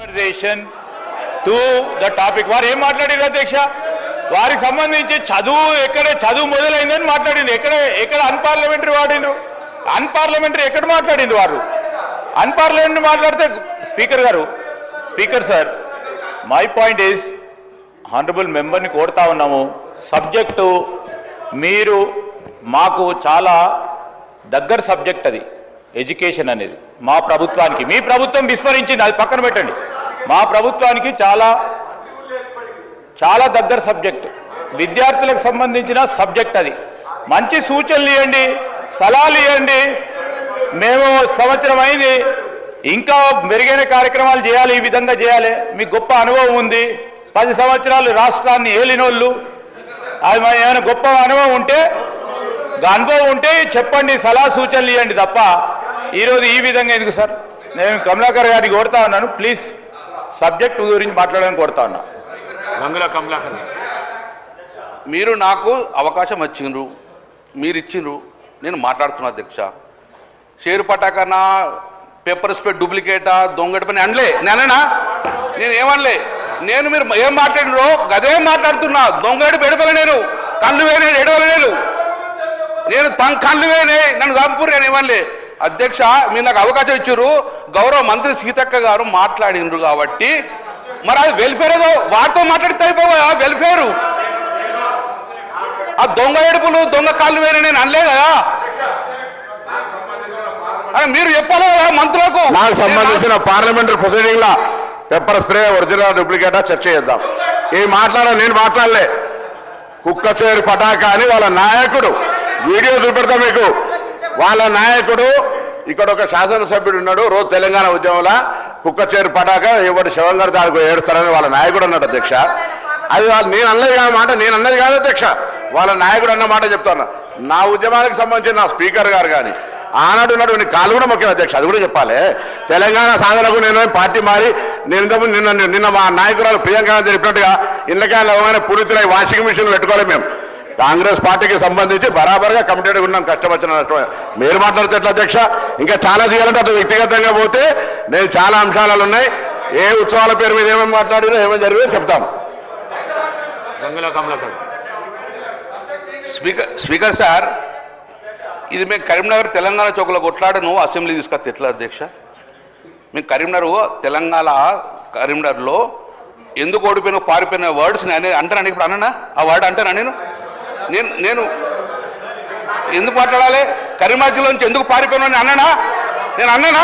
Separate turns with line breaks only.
Conversation to the topic. వారు ఏం మాట్లాడారు అధ్యక్ష? వారికి సంబంధించి చదువు మొదలైందని మాట్లాడింది. ఎక్కడ అన్పార్లమెంటరీ వాడిండ్రు? అన్పార్లమెంటరీ ఎక్కడ మాట్లాడిండ్రు వారు? అన్పార్లమెంటరీ మాట్లాడితే speaker sir, my point is honourable మెంబర్ని కోరుతా ఉన్నాము. సబ్జెక్టు మీరు మాకు చాలా దగ్గర సబ్జెక్ట్, అది ఎడ్యుకేషన్ అనేది మా ప్రభుత్వానికి. మీ ప్రభుత్వం విస్మరించింది, అది పక్కన పెట్టండి. మా ప్రభుత్వానికి చాలా చాలా దగ్గర సబ్జెక్ట్, విద్యార్థులకు సంబంధించిన సబ్జెక్ట్. అది మంచి సూచనలు ఇవ్వండి, సలహాలు ఇవ్వండి. మేము సంవత్సరం అయింది, ఇంకా మెరుగైన కార్యక్రమాలు చేయాలి, ఈ విధంగా చేయాలి. మీకు గొప్ప అనుభవం ఉంది, 10 సంవత్సరాలు రాష్ట్రాన్ని ఏలినోళ్ళు. అది ఏమైనా గొప్ప అనుభవం ఉంటే చెప్పండి, సలహా సూచనలు ఇవ్వండి తప్ప ఈరోజు ఈ విధంగా ఎందుకు సార్? నేను కమలాకర్ గారిని కోరుతా ఉన్నాను, ప్లీజ్ సబ్జెక్ట్ గురించి మాట్లాడాలని కోరుతా ఉన్నా.
కమలాకర్,
మీరు నాకు అవకాశం వచ్చిండ్రు, మీరు ఇచ్చిండ్రు, నేను మాట్లాడుతున్నా అధ్యక్ష. షేరు పటాకనా, పేపర్ స్ప్రెడ్ డూప్లికేటా, దొంగటి పని అనలే. నేనేనా? నేను ఏమనలే. నేను మీరు ఏం మాట్లాడినరో గదేం మాట్లాడుతున్నా. దొంగటి పెడపలే, నేను కళ్ళు వేనే ఎడవలేను, నేను కళ్ళు వేనే, నన్ను చంపురు, నేను ఏమనలే. అధ్యక్ష, మీరు నాకు అవకాశం ఇచ్చారు, గౌరవ మంత్రి సీతక్క గారు మాట్లాడినరు కాబట్టి మరి అది వెల్ఫేర్ ఏదో వారితో మాట్లాడితే అయిపోయా వెల్ఫేరు. ఆ దొంగ ఏడుపులు, దొంగ కాళ్ళు వేరే నేను అనలే కదా. మీరు చెప్పాలి కదా మంత్రులకు.
నాకు సంబంధించిన పార్లమెంటరీ ప్రొసీడింగ్ లా పెప్పర్ స్ప్రే ఒరిజినల్ డూప్లికేటా చర్చ చేద్దాం. నేను మాట్లాడలే. కుక్క చేరు పటాకా అని వాళ్ళ నాయకుడు, వీడియో చూపెడతా మీకు. వాళ్ళ నాయకుడు, ఇక్కడ ఒక శాసనసభ్యుడు ఉన్నాడు, రోజు తెలంగాణ ఉద్యమంలో కుక్క చేరు పటాక ఎవరు శవం గారు దానికి ఏడుస్తారని వాళ్ళ నాయకుడు అన్నాడు అధ్యక్ష. అది నేను అన్నది కాదు అధ్యక్ష, వాళ్ళ నాయకుడు అన్న మాట చెప్తాను. నా ఉద్యమానికి సంబంధించిన నా స్పీకర్ గారు కానీ ఆనాడు ఉన్నటువంటి కాలు కూడా మొక్కిన అధ్యక్ష, అది కూడా చెప్పాలి. తెలంగాణ సాధనకు నేను పార్టీ మారి నిన్న మా నాయకురాలు ప్రియాంక చెప్పినట్టుగా ఇళ్ళకాయలు అవగానే పూర్తిగా వాషింగ్ మిషన్ పెట్టుకోవాలి. మేము కాంగ్రెస్ పార్టీకి సంబంధించి బరాబర్గా కమిటెడ్గా ఉన్నాం, కష్టపడిన. మీరు మాట్లాడితే ఎట్లా అధ్యక్ష? ఇంకా చాలా చేయాలంటే అటు వ్యక్తిగతంగా పోతే నేను చాలా అంశాలు ఉన్నాయి. ఏ ఉత్సవాల పేరు మీద ఏమేమి మాట్లాడినా ఏమేమి జరిగిందో చెప్తాం.
స్పీకర్ సార్, ఇది మేము కరీంనగర్ తెలంగాణ చౌకలో కొట్లాడను అసెంబ్లీ తీసుకొస్తే ఎట్లా అధ్యక్ష? మేము కరీంనగర్లో ఎందుకు ఓడిపోయిన పారిపోయిన వర్డ్స్ అంటానండి. ఇప్పుడు అన్నా ఆ వర్డ్ అంటానా? నేను ఎందుకు మాట్లాడాలి? కరీంనగర్ జిల్లా నుంచి ఎందుకు పారిపోయినా నేను అన్నానా?